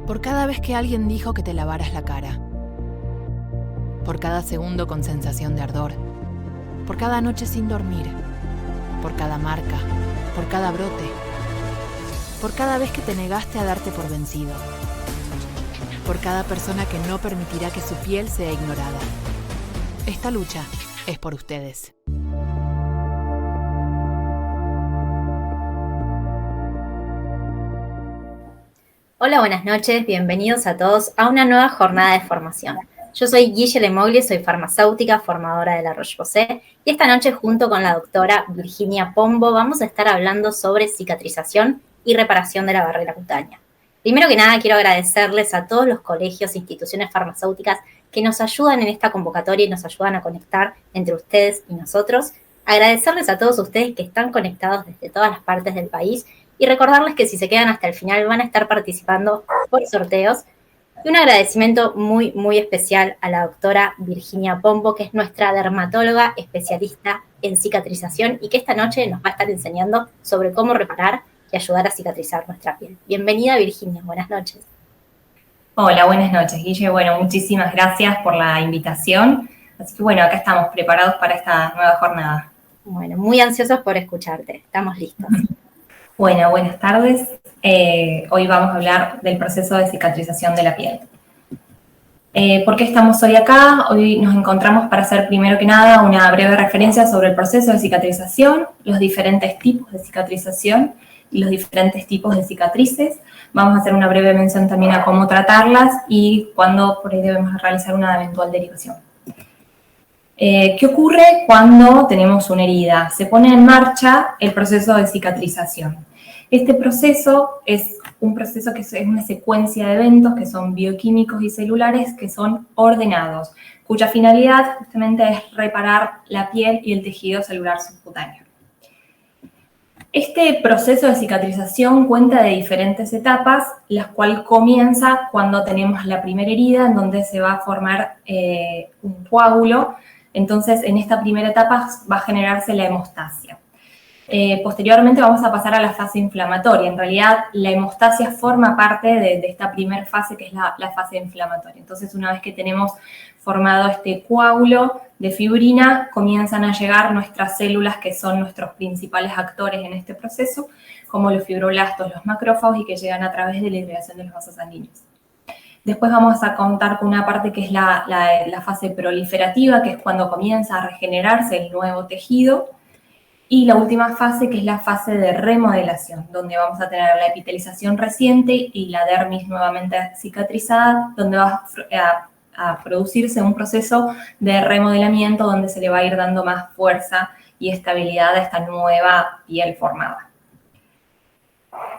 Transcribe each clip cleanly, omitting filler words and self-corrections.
Por cada vez que alguien dijo que te lavaras la cara. Por cada segundo con sensación de ardor. Por cada noche sin dormir. Por cada marca. Por cada brote. Por cada vez que te negaste a darte por vencido. Por cada persona que no permitirá que su piel sea ignorada. Esta lucha es por ustedes. Hola, buenas noches, bienvenidos a todos a una nueva jornada de formación. Yo soy Guille Lemogli, soy farmacéutica, formadora de La Roche-Posay, y esta noche junto con la doctora Virginia Pombo vamos a estar hablando sobre cicatrización y reparación de la barrera cutánea. Primero que nada, quiero agradecerles a todos los colegios e instituciones farmacéuticas que nos ayudan en esta convocatoria y nos ayudan a conectar entre ustedes y nosotros. Agradecerles a todos ustedes que están conectados desde todas las partes del país y recordarles que si se quedan hasta el final van a estar participando por sorteos. Y un agradecimiento muy, muy especial a la doctora Virginia Pombo, que es nuestra dermatóloga especialista en cicatrización y que esta noche nos va a estar enseñando sobre cómo reparar y ayudar a cicatrizar nuestra piel. Bienvenida, Virginia, buenas noches. Hola, buenas noches, Guille. Bueno, muchísimas gracias por la invitación. Así que bueno, acá estamos preparados para esta nueva jornada. Bueno, muy ansiosos por escucharte. Estamos listos. Bueno, buenas tardes. Hoy vamos a hablar del proceso de cicatrización de la piel. ¿Por qué estamos hoy acá? Hoy nos encontramos para hacer, primero que nada, una breve referencia sobre el proceso de cicatrización, los diferentes tipos de cicatrización y los diferentes tipos de cicatrices. Vamos a hacer una breve mención también a cómo tratarlas y cuándo por ahí debemos realizar una eventual derivación. ¿Qué ocurre cuando tenemos una herida? Se pone en marcha el proceso de cicatrización. Este proceso es un proceso que es una secuencia de eventos que son bioquímicos y celulares que son ordenados, cuya finalidad justamente es reparar la piel y el tejido celular subcutáneo. Este proceso de cicatrización cuenta de diferentes etapas, las cuales comienza cuando tenemos la primera herida en donde se va a formar un coágulo. Entonces, en esta primera etapa va a generarse la hemostasia. Posteriormente vamos a pasar a la fase inflamatoria. En realidad, la hemostasia forma parte de esta primera fase, que es la fase inflamatoria. Entonces, una vez que tenemos formado este coágulo de fibrina, comienzan a llegar nuestras células, que son nuestros principales actores en este proceso, como los fibroblastos, los macrófagos, y que llegan a través de la irrigación de los vasos sanguíneos. Después vamos a contar con una parte que es la fase proliferativa, que es cuando comienza a regenerarse el nuevo tejido. Y la última fase, que es la fase de remodelación, donde vamos a tener la epitelización reciente y la dermis nuevamente cicatrizada, donde va a producirse un proceso de remodelamiento donde se le va a ir dando más fuerza y estabilidad a esta nueva piel formada.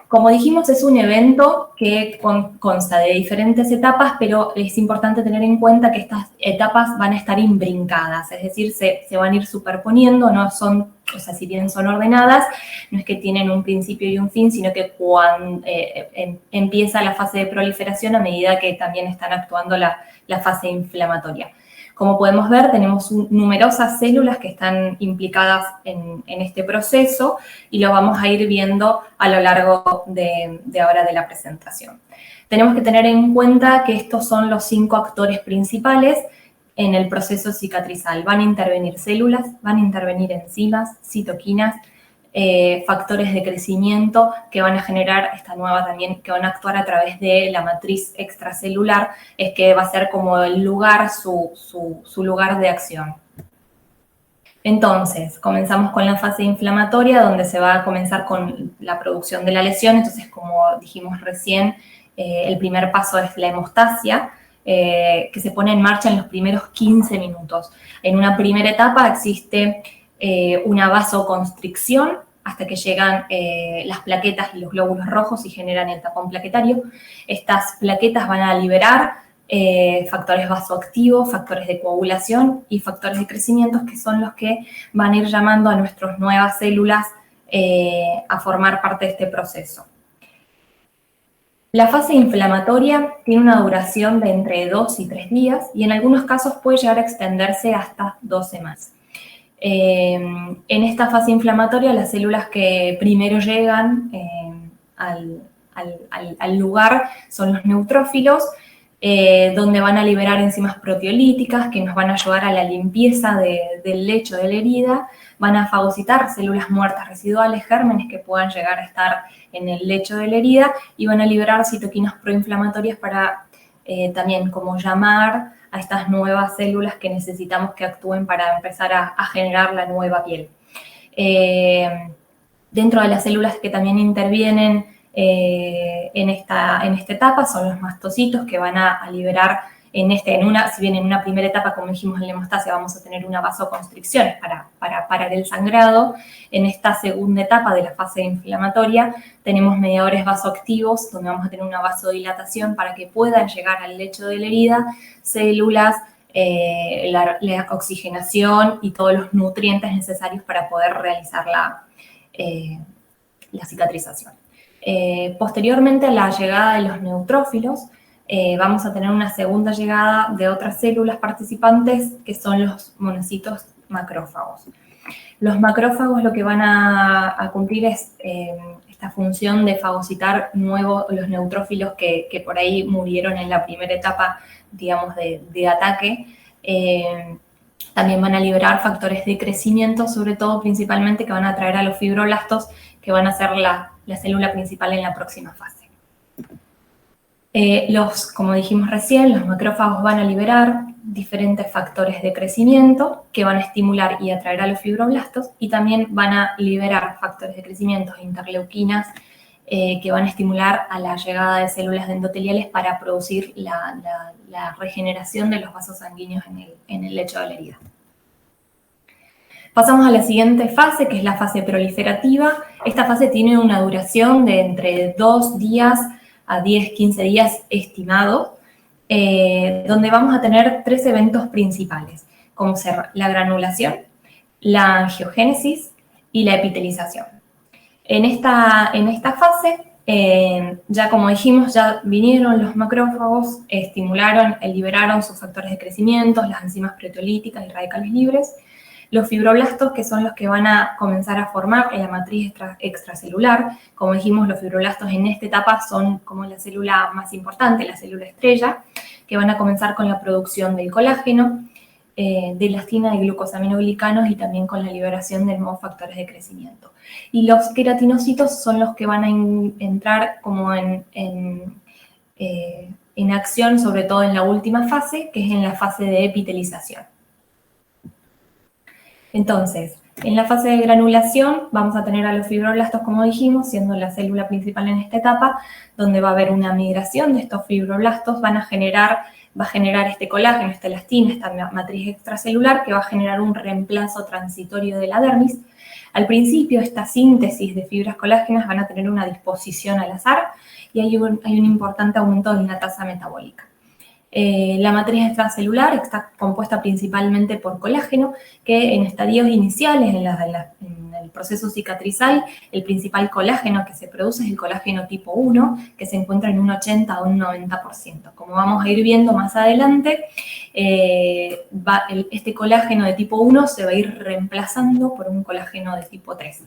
Como dijimos, es un evento que consta de diferentes etapas, pero es importante tener en cuenta que estas etapas van a estar imbrincadas, es decir, se van a ir superponiendo, no son, o sea, si bien son ordenadas, no es que tienen un principio y un fin, sino que cuando empieza la fase de proliferación a medida que también están actuando la fase inflamatoria. Como podemos ver, tenemos numerosas células que están implicadas en este proceso y lo vamos a ir viendo a lo largo de ahora de la presentación. Tenemos que tener en cuenta que estos son los 5 actores principales en el proceso cicatrizal. Van a intervenir células, van a intervenir enzimas, citoquinas, factores de crecimiento que van a generar esta nueva también, que van a actuar a través de la matriz extracelular, es que va a ser como el lugar, su lugar de acción. Entonces, comenzamos con la fase inflamatoria, donde se va a comenzar con la producción de la lesión. Entonces, como dijimos recién, el primer paso es la hemostasia, que se pone en marcha en los primeros 15 minutos. En una primera etapa existe una vasoconstricción hasta que llegan las plaquetas y los glóbulos rojos y generan el tapón plaquetario. Estas plaquetas van a liberar factores vasoactivos, factores de coagulación y factores de crecimiento, que son los que van a ir llamando a nuestras nuevas células a formar parte de este proceso. La fase inflamatoria tiene una duración de entre 2 y 3 días y en algunos casos puede llegar a extenderse hasta 12 más. En esta fase inflamatoria, las células que primero llegan al lugar son los neutrófilos, donde van a liberar enzimas proteolíticas que nos van a ayudar a la limpieza del lecho de la herida, van a fagocitar células muertas residuales, gérmenes que puedan llegar a estar en el lecho de la herida, y van a liberar citoquinas proinflamatorias para también como llamar a estas nuevas células que necesitamos que actúen para empezar a generar la nueva piel. Dentro de las células que también intervienen en esta etapa son los mastocitos, que van a liberar si bien en una primera etapa, como dijimos en la hemostasia, vamos a tener una vasoconstricción para parar el sangrado. En esta segunda etapa de la fase inflamatoria tenemos mediadores vasoactivos, donde vamos a tener una vasodilatación para que puedan llegar al lecho de la herida células, la oxigenación y todos los nutrientes necesarios para poder realizar la cicatrización. Posteriormente a la llegada de los neutrófilos, vamos a tener una segunda llegada de otras células participantes, que son los monocitos macrófagos. Los macrófagos lo que van a cumplir es esta función de fagocitar los neutrófilos que por ahí murieron en la primera etapa, digamos, de ataque. También van a liberar factores de crecimiento, sobre todo principalmente, que van a atraer a los fibroblastos, que van a ser la célula principal en la próxima fase. Como dijimos recién, los macrófagos van a liberar diferentes factores de crecimiento que van a estimular y atraer a los fibroblastos, y también van a liberar factores de crecimiento e interleuquinas que van a estimular a la llegada de células endoteliales para producir la regeneración de los vasos sanguíneos en el lecho de la herida. Pasamos a la siguiente fase, que es la fase proliferativa. Esta fase tiene una duración de entre 2 días a 10-15 días estimado, donde vamos a tener 3 eventos principales, como ser la granulación, la angiogénesis y la epitelización. En esta fase, ya como dijimos, ya vinieron los macrófagos, estimularon, liberaron sus factores de crecimiento, las enzimas proteolíticas y radicales libres. Los fibroblastos, que son los que van a comenzar a formar la matriz extracelular. Como dijimos, los fibroblastos en esta etapa son como la célula más importante, la célula estrella, que van a comenzar con la producción del colágeno, de elastina, de glucosaminoglicanos, y también con la liberación de nuevos factores de crecimiento. Y los queratinocitos son los que van a entrar como en acción, sobre todo en la última fase, que es en la fase de epitelización. Entonces, en la fase de granulación vamos a tener a los fibroblastos, como dijimos, siendo la célula principal en esta etapa, donde va a haber una migración de estos fibroblastos, va a generar este colágeno, esta elastina, esta matriz extracelular, que va a generar un reemplazo transitorio de la dermis. Al principio, esta síntesis de fibras colágenas van a tener una disposición al azar, y hay un importante aumento en la tasa metabólica. La matriz extracelular está compuesta principalmente por colágeno, que en estadios iniciales, en el proceso cicatrizal, el principal colágeno que se produce es el colágeno tipo 1, que se encuentra en un 80 a un 90%. Como vamos a ir viendo más adelante, este colágeno de tipo 1 se va a ir reemplazando por un colágeno de tipo 3.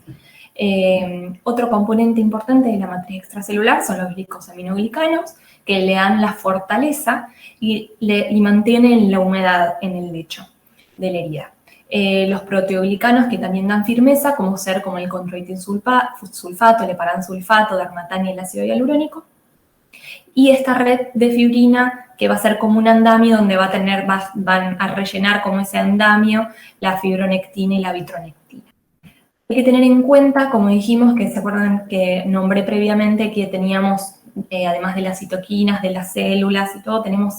Otro componente importante de la matriz extracelular son los glicosaminoglicanos, que le dan la fortaleza y mantienen la humedad en el lecho de la herida. Los proteoglicanos, que también dan firmeza, como el chondroitin sulfato, el heparansulfato, darmatán y el ácido hialurónico. Y esta red de fibrina, que va a ser como un andamio donde van a rellenar como ese andamio la fibronectina y la vitronectina. Hay que tener en cuenta, como dijimos, que se acuerdan que nombré previamente que teníamos, además de las citoquinas, de las células y todo, tenemos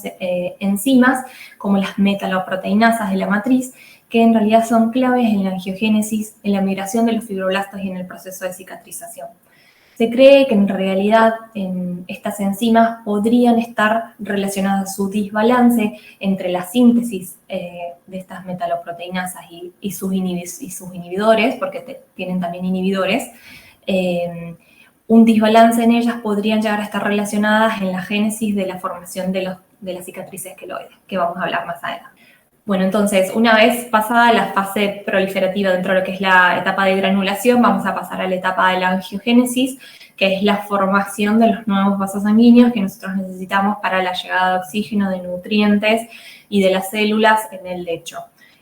enzimas como las metaloproteinasas de la matriz, que en realidad son claves en la angiogénesis, en la migración de los fibroblastos y en el proceso de cicatrización. Se cree que en realidad estas enzimas podrían estar relacionadas a su desbalance entre la síntesis de estas metaloproteinasas y sus inhibidores, porque tienen también inhibidores. Un desbalance en ellas podrían llegar a estar relacionadas en la génesis de la formación de las cicatrices queloides, que vamos a hablar más adelante. Bueno, entonces, una vez pasada la fase proliferativa dentro de lo que es la etapa de granulación, vamos a pasar a la etapa de la angiogénesis, que es la formación de los nuevos vasos sanguíneos que nosotros necesitamos para la llegada de oxígeno, de nutrientes y de las células en el lecho.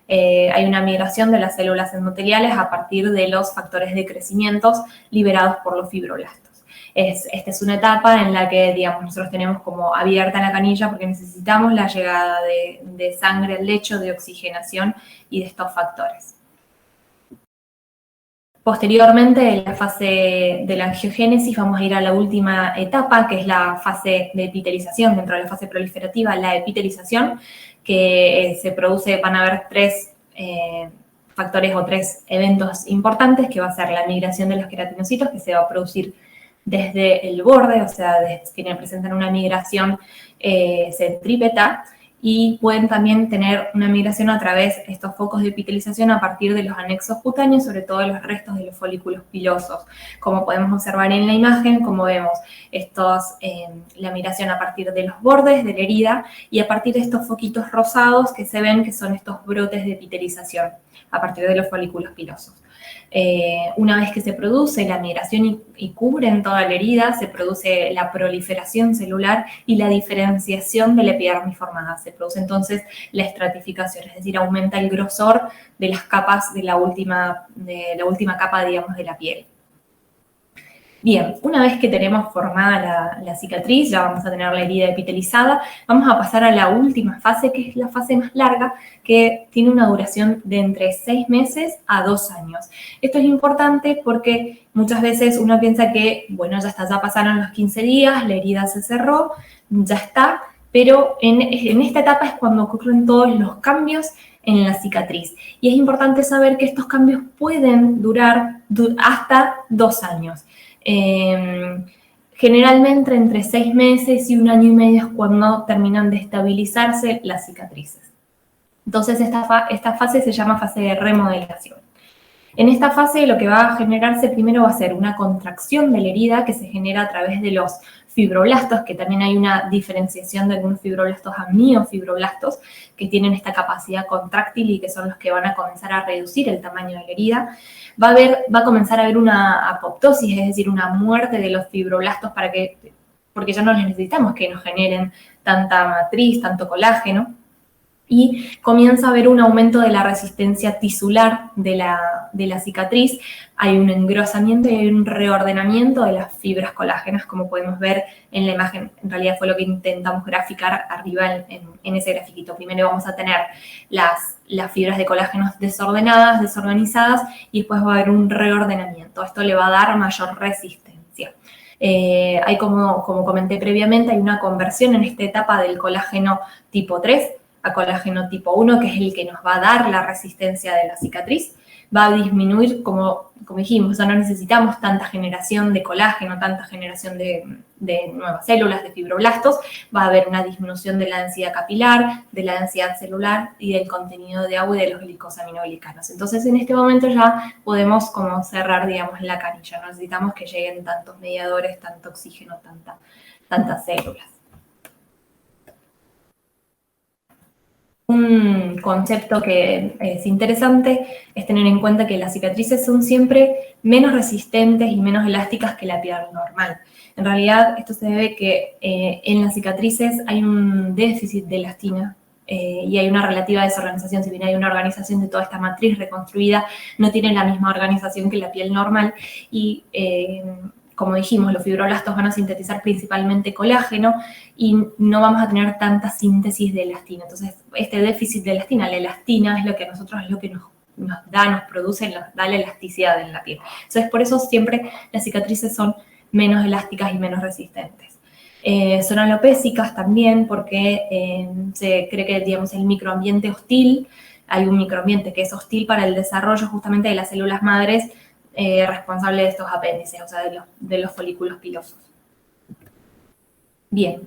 Hay una migración de las células endoteliales a partir de los factores de crecimiento liberados por los fibroblastos. Esta es una etapa en la que, digamos, nosotros tenemos como abierta la canilla porque necesitamos la llegada de sangre al lecho, de oxigenación y de estos factores. Posteriormente, en la fase de la angiogénesis, vamos a ir a la última etapa, que es la fase de epitelización, dentro de la fase proliferativa, la epitelización, que se produce, van a haber tres factores o tres eventos importantes, que va a ser la migración de los queratinocitos, que se va a producir desde el borde, o sea, presentan una migración centrípeta, y pueden también tener una migración a través de estos focos de epitelización a partir de los anexos cutáneos, sobre todo los restos de los folículos pilosos. Como podemos observar en la imagen, como vemos, la migración a partir de los bordes de la herida y a partir de estos foquitos rosados que se ven que son estos brotes de epitelización a partir de los folículos pilosos. Una vez que se produce la migración y cubren toda la herida, se produce la proliferación celular y la diferenciación de la epidermis formada. Se produce entonces la estratificación, es decir, aumenta el grosor de las capas de la última capa, digamos, de la piel. Bien, una vez que tenemos formada la cicatriz, ya vamos a tener la herida epitelizada, vamos a pasar a la última fase, que es la fase más larga, que tiene una duración de entre 6 meses a 2 años. Esto es importante porque muchas veces uno piensa que, bueno, ya está, ya pasaron los 15 días, la herida se cerró, ya está, pero en esta etapa es cuando ocurren todos los cambios en la cicatriz. Y es importante saber que estos cambios pueden durar hasta 2 años. Generalmente entre 6 meses y 1 año y medio es cuando terminan de estabilizarse las cicatrices. Entonces esta fase se llama fase de remodelación. En esta fase lo que va a generarse primero va a ser una contracción de la herida que se genera a través de los fibroblastos, que también hay una diferenciación de algunos fibroblastos a miofibroblastos, que tienen esta capacidad contráctil y que son los que van a comenzar a reducir el tamaño de la herida. Va a comenzar a haber una apoptosis, es decir, una muerte de los fibroblastos porque ya no les necesitamos que nos generen tanta matriz, tanto colágeno. Y comienza a haber un aumento de la resistencia tisular de la cicatriz. Hay un engrosamiento y hay un reordenamiento de las fibras colágenas, como podemos ver en la imagen. En realidad fue lo que intentamos graficar arriba en ese grafiquito. Primero vamos a tener las fibras de colágenos desordenadas, desorganizadas, y después va a haber un reordenamiento. Esto le va a dar mayor resistencia. Hay, como comenté previamente, hay una conversión en esta etapa del colágeno tipo 3 a colágeno tipo 1, que es el que nos va a dar la resistencia de la cicatriz. Va a disminuir, como dijimos, no necesitamos tanta generación de colágeno, tanta generación de nuevas células, de fibroblastos. Va a haber una disminución de la densidad capilar, de la densidad celular y del contenido de agua y de los glicosaminoglicanos. Entonces, en este momento ya podemos como cerrar, digamos, la canilla. No necesitamos que lleguen tantos mediadores, tanto oxígeno, tantas células. Un concepto que es interesante es tener en cuenta que las cicatrices son siempre menos resistentes y menos elásticas que la piel normal. En realidad, esto se debe que en las cicatrices hay un déficit de elastina y hay una relativa desorganización. Si bien hay una organización de toda esta matriz reconstruida, no tiene la misma organización que la piel normal y como dijimos, los fibroblastos van a sintetizar principalmente colágeno y no vamos a tener tanta síntesis de elastina. Entonces, este déficit de elastina, la elastina es lo que nos produce, nos da la elasticidad en la piel. Entonces, por eso siempre las cicatrices son menos elásticas y menos resistentes. Son alopésicas también porque se cree que, digamos, el microambiente hostil, hay un microambiente que es hostil para el desarrollo justamente de las células madres responsable de estos apéndices, o sea, de los folículos pilosos. Bien.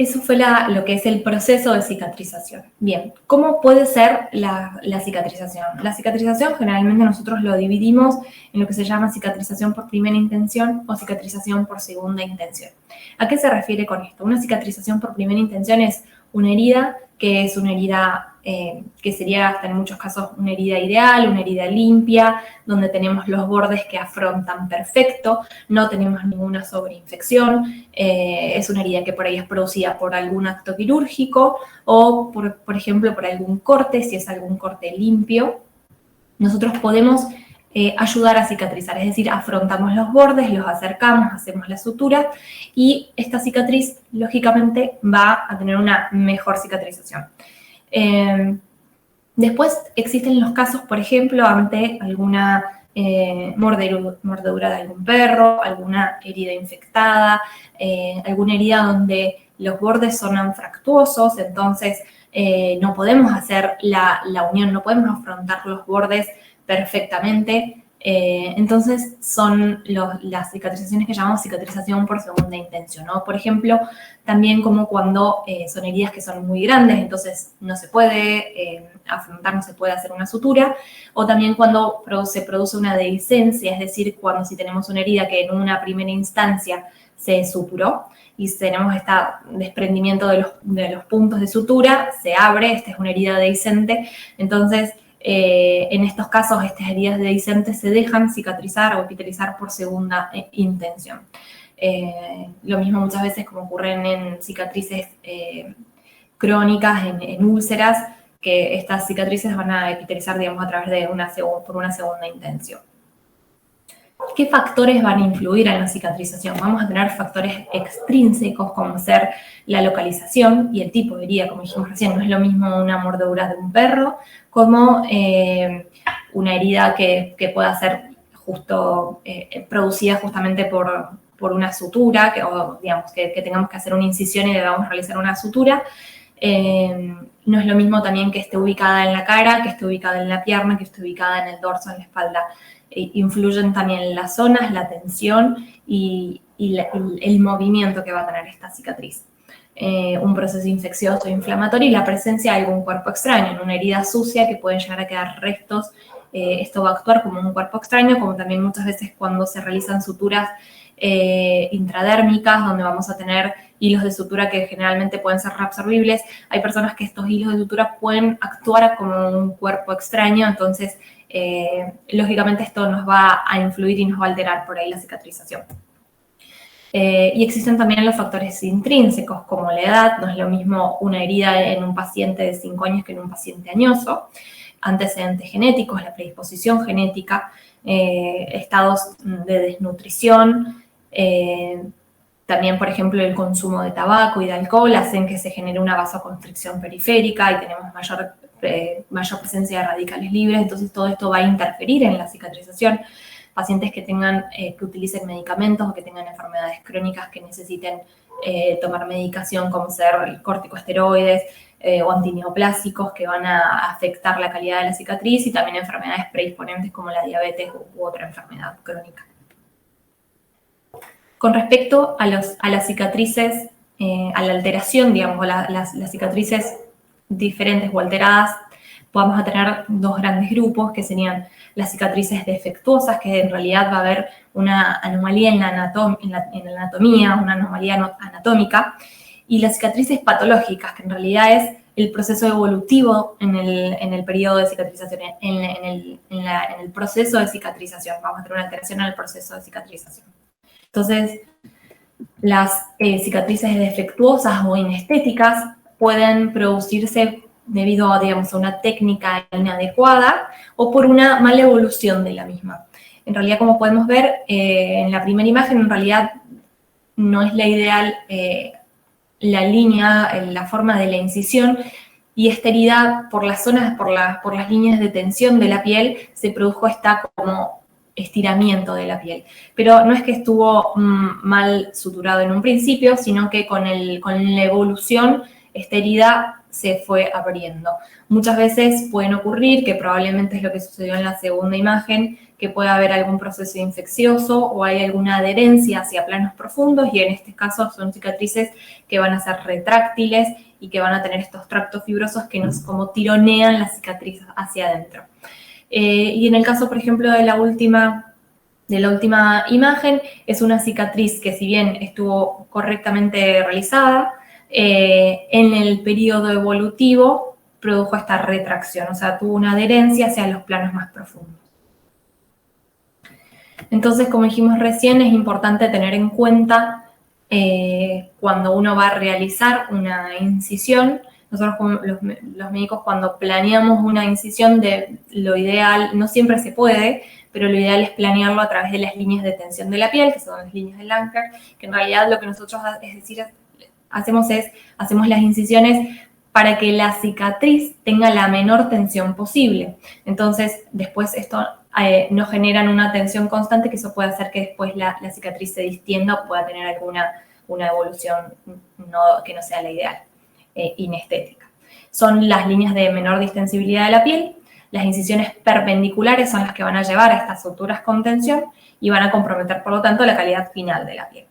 Eso fue lo que es el proceso de cicatrización. Bien, ¿cómo puede ser la cicatrización? La cicatrización generalmente nosotros lo dividimos en lo que se llama cicatrización por primera intención o cicatrización por segunda intención. ¿A qué se refiere con esto? Una cicatrización por primera intención es una herida que es una herida que sería hasta en muchos casos una herida ideal, una herida limpia, donde tenemos los bordes que afrontan perfecto, no tenemos ninguna sobreinfección, es una herida que por ahí es producida por algún acto quirúrgico o, por ejemplo, por algún corte, si es algún corte limpio. Nosotros podemos ayudar a cicatrizar, es decir, afrontamos los bordes, los acercamos, hacemos la sutura y esta cicatriz, lógicamente, va a tener una mejor cicatrización. Después existen los casos, por ejemplo, ante alguna mordedura de algún perro, alguna herida infectada, alguna herida donde los bordes son anfractuosos, entonces no podemos hacer la unión, no podemos afrontar los bordes perfectamente. Entonces son las cicatrizaciones que llamamos cicatrización por segunda intención, ¿no? Por ejemplo, también como cuando son heridas que son muy grandes, entonces no se puede afrontar, no se puede hacer una sutura, o también cuando se produce una dehiscencia, es decir, cuando si tenemos una herida que en una primera instancia se suturó y tenemos este desprendimiento de los puntos de sutura, se abre, esta es una herida dehiscente, entonces en estos casos, estas heridas dehiscentes se dejan cicatrizar o epitelizar por segunda intención. Lo mismo muchas veces como ocurren en cicatrices crónicas, en úlceras, que estas cicatrices van a epitelizar, digamos, a través de por una segunda intención. ¿Qué factores van a influir en la cicatrización? Vamos a tener factores extrínsecos como ser la localización y el tipo de herida, como dijimos recién. No es lo mismo una mordedura de un perro como una herida que pueda ser producida justamente por una sutura, o digamos que tengamos que hacer una incisión y debamos realizar una sutura. No es lo mismo también que esté ubicada en la cara, que esté ubicada en la pierna, que esté ubicada en el dorso, en la espalda. Influyen también las zonas, la tensión y el movimiento que va a tener esta cicatriz. Un proceso infeccioso e inflamatorio y la presencia de algún cuerpo extraño, en una herida sucia que pueden llegar a quedar restos. Esto va a actuar como un cuerpo extraño, como también muchas veces cuando se realizan suturas intradérmicas, donde vamos a tener hilos de sutura que generalmente pueden ser reabsorbibles. Hay personas que estos hilos de sutura pueden actuar como un cuerpo extraño, entonces lógicamente esto nos va a influir y nos va a alterar por ahí la cicatrización. Y existen también los factores intrínsecos, como la edad. No es lo mismo una herida en un paciente de 5 años que en un paciente añoso. Antecedentes genéticos, la predisposición genética, estados de desnutrición, también, por ejemplo, el consumo de tabaco y de alcohol hacen que se genere una vasoconstricción periférica y tenemos mayor presencia de radicales libres, entonces todo esto va a interferir en la cicatrización. Pacientes que utilicen medicamentos o que tengan enfermedades crónicas que necesiten tomar medicación como ser corticosteroides o antineoplásicos que van a afectar la calidad de la cicatriz y también enfermedades predisponentes como la diabetes u otra enfermedad crónica. Con respecto a las cicatrices, a la alteración, digamos, las cicatrices diferentes o alteradas, vamos a tener dos grandes grupos que serían las cicatrices defectuosas, que en realidad va a haber una anomalía en la anatomía, una anomalía anatómica, y las cicatrices patológicas, que en realidad es el proceso evolutivo en el periodo de cicatrización, en el proceso de cicatrización. Vamos a tener una alteración en el proceso de cicatrización. Entonces, las cicatrices defectuosas o inestéticas pueden producirse debido a, digamos, a una técnica inadecuada o por una mala evolución de la misma. En realidad, como podemos ver, en la primera imagen, en realidad no es la ideal la línea, la forma de la incisión, y esta herida por las zonas, por las líneas de tensión de la piel, se produjo esta como estiramiento de la piel. Pero no es que estuvo mal suturado en un principio, sino que con la evolución, esta herida se fue abriendo. Muchas veces pueden ocurrir, que probablemente es lo que sucedió en la segunda imagen, que puede haber algún proceso infeccioso o hay alguna adherencia hacia planos profundos, y en este caso son cicatrices que van a ser retráctiles y que van a tener estos tractos fibrosos que nos como tironean la cicatriz hacia adentro. Y en el caso, por ejemplo, de la última imagen, es una cicatriz que, si bien estuvo correctamente realizada, en el periodo evolutivo produjo esta retracción, o sea, tuvo una adherencia hacia los planos más profundos. Entonces, como dijimos recién, es importante tener en cuenta cuando uno va a realizar una incisión. Nosotros como los médicos, cuando planeamos una incisión, lo ideal, no siempre se puede, pero lo ideal es planearlo a través de las líneas de tensión de la piel, que son las líneas de Langer, que en realidad lo que nosotros hacemos las incisiones para que la cicatriz tenga la menor tensión posible. Entonces, después esto no generan una tensión constante, que eso puede hacer que después la cicatriz se distienda o pueda tener una evolución que no sea la ideal, inestética. Son las líneas de menor distensibilidad de la piel. Las incisiones perpendiculares son las que van a llevar a estas suturas con tensión y van a comprometer, por lo tanto, la calidad final de la piel.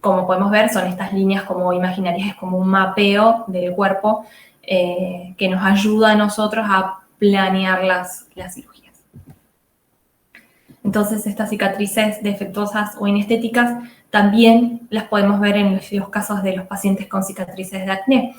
Como podemos ver, son estas líneas como imaginarias, es como un mapeo del cuerpo que nos ayuda a nosotros a planear las cirugías. Entonces, estas cicatrices defectuosas o inestéticas también las podemos ver en los casos de los pacientes con cicatrices de acné,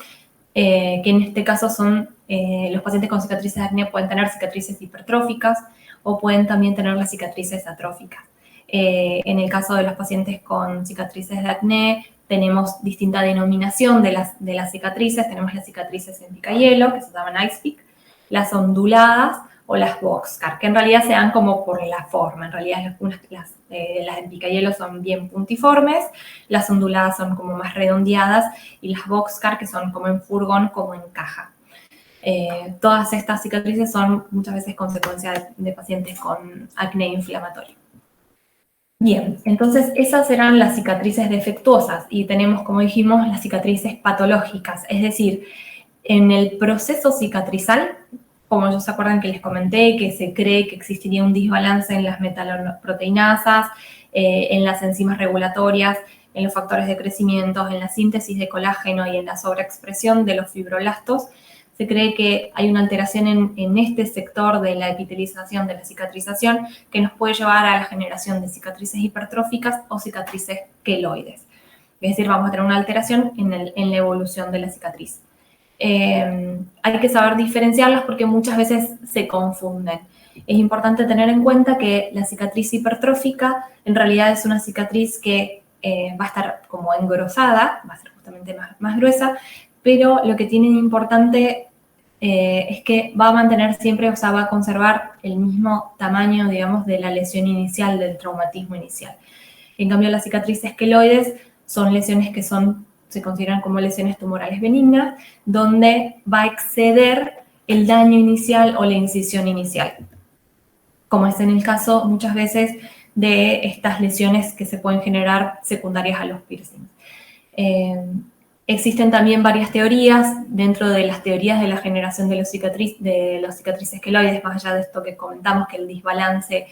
que en este caso son los pacientes con cicatrices de acné pueden tener cicatrices hipertróficas o pueden también tener las cicatrices atróficas. En el caso de los pacientes con cicatrices de acné, tenemos distinta denominación de las cicatrices. Tenemos las cicatrices en picahielo, que se llaman ice pick, las onduladas o las boxcar, que en realidad se dan como por la forma. En realidad las en picahielo son bien puntiformes, las onduladas son como más redondeadas, y las boxcar, que son como en furgón, como en caja. Todas estas cicatrices son muchas veces consecuencia de pacientes con acné inflamatorio. Bien, entonces esas eran las cicatrices defectuosas, y tenemos, como dijimos, las cicatrices patológicas, es decir, en el proceso cicatrizal, como ellos se acuerdan que les comenté, que se cree que existiría un desbalance en las metaloproteinasas, en las enzimas regulatorias, en los factores de crecimiento, en la síntesis de colágeno y en la sobreexpresión de los fibroblastos. Se cree que hay una alteración en este sector de la epitelización, de la cicatrización, que nos puede llevar a la generación de cicatrices hipertróficas o cicatrices queloides. Es decir, vamos a tener una alteración en la evolución de la cicatriz. Hay que saber diferenciarlas porque muchas veces se confunden. Es importante tener en cuenta que la cicatriz hipertrófica en realidad es una cicatriz que va a estar como engrosada, va a ser justamente más gruesa, pero lo que tiene de importante es que va a mantener siempre, o sea, va a conservar el mismo tamaño, digamos, de la lesión inicial, del traumatismo inicial. En cambio, las cicatrices queloides son lesiones que se consideran como lesiones tumorales benignas, donde va a exceder el daño inicial o la incisión inicial, como es en el caso muchas veces de estas lesiones que se pueden generar secundarias a los piercings. Existen también varias teorías dentro de las teorías de la generación de los cicatrices queloides, más allá de esto que comentamos, que el desbalance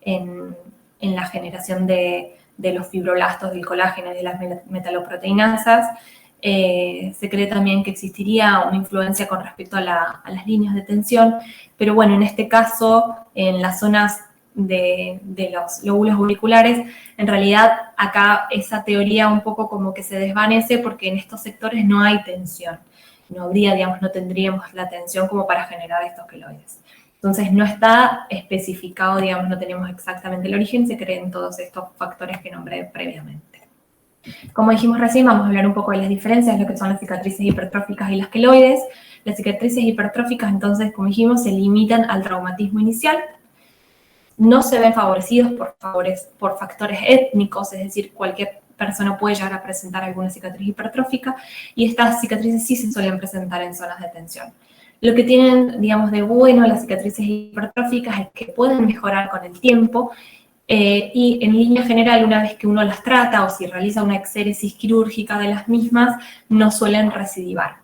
en la generación de los fibroblastos, del colágeno y de las metaloproteinasas. Se cree también que existiría una influencia con respecto a las líneas de tensión, pero bueno, en este caso, en las zonas de los lóbulos auriculares, en realidad acá esa teoría un poco como que se desvanece porque en estos sectores no hay tensión. No tendríamos la tensión como para generar estos queloides. Entonces no está especificado, digamos, no tenemos exactamente el origen, se creen todos estos factores que nombré previamente. Como dijimos recién, vamos a hablar un poco de las diferencias, lo que son las cicatrices hipertróficas y las queloides. Las cicatrices hipertróficas, entonces, como dijimos, se limitan al traumatismo inicial. No se ven favorecidos por factores étnicos, es decir, cualquier persona puede llegar a presentar alguna cicatriz hipertrófica, y estas cicatrices sí se suelen presentar en zonas de tensión. Lo que tienen, digamos, de bueno las cicatrices hipertróficas es que pueden mejorar con el tiempo, Y en línea general, una vez que uno las trata o si realiza una exéresis quirúrgica de las mismas, no suelen recidivar.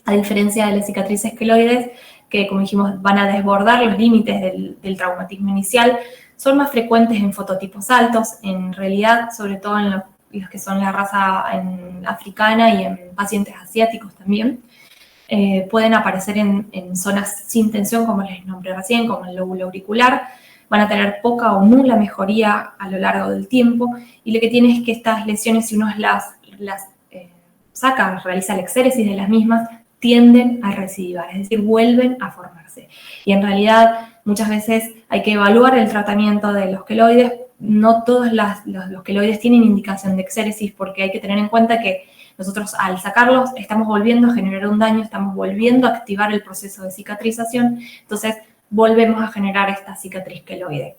A diferencia de las cicatrices queloides, que como dijimos van a desbordar los límites del traumatismo inicial, son más frecuentes en fototipos altos, en realidad, sobre todo en los que son la raza africana y en pacientes asiáticos también. Pueden aparecer en zonas sin tensión, como les nombré recién, como el lóbulo auricular. Van a tener poca o nula mejoría a lo largo del tiempo, y lo que tiene es que estas lesiones, si uno las saca, realiza la exéresis de las mismas, tienden a recidivar, es decir, vuelven a formarse. Y en realidad, muchas veces hay que evaluar el tratamiento de los queloides. No todos los queloides tienen indicación de exéresis, porque hay que tener en cuenta que nosotros al sacarlos estamos volviendo a generar un daño, estamos volviendo a activar el proceso de cicatrización, entonces volvemos a generar esta cicatriz queloide.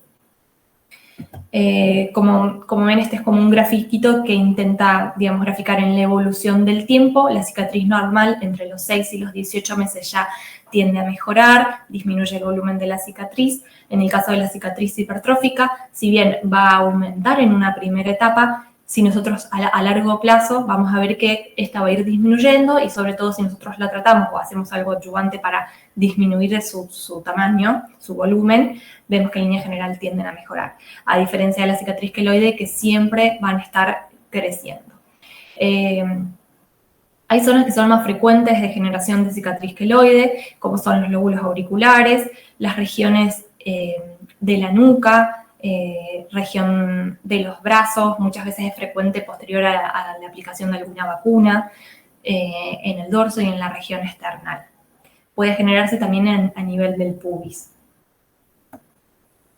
Como ven, este es como un grafiquito que intenta, digamos, graficar en la evolución del tiempo. La cicatriz normal entre los 6 y los 18 meses ya tiende a mejorar, disminuye el volumen de la cicatriz. En el caso de la cicatriz hipertrófica, si bien va a aumentar en una primera etapa, si nosotros a largo plazo vamos a ver que esta va a ir disminuyendo, y sobre todo si nosotros la tratamos o hacemos algo adyuvante para disminuir su tamaño, su volumen, vemos que en línea general tienden a mejorar, a diferencia de la cicatriz queloide, que siempre van a estar creciendo. Hay zonas que son más frecuentes de generación de cicatriz queloide, como son los lóbulos auriculares, las regiones de la nuca, región de los brazos, muchas veces es frecuente posterior a la aplicación de alguna vacuna, en el dorso y en la región esternal. Puede generarse también a nivel del pubis.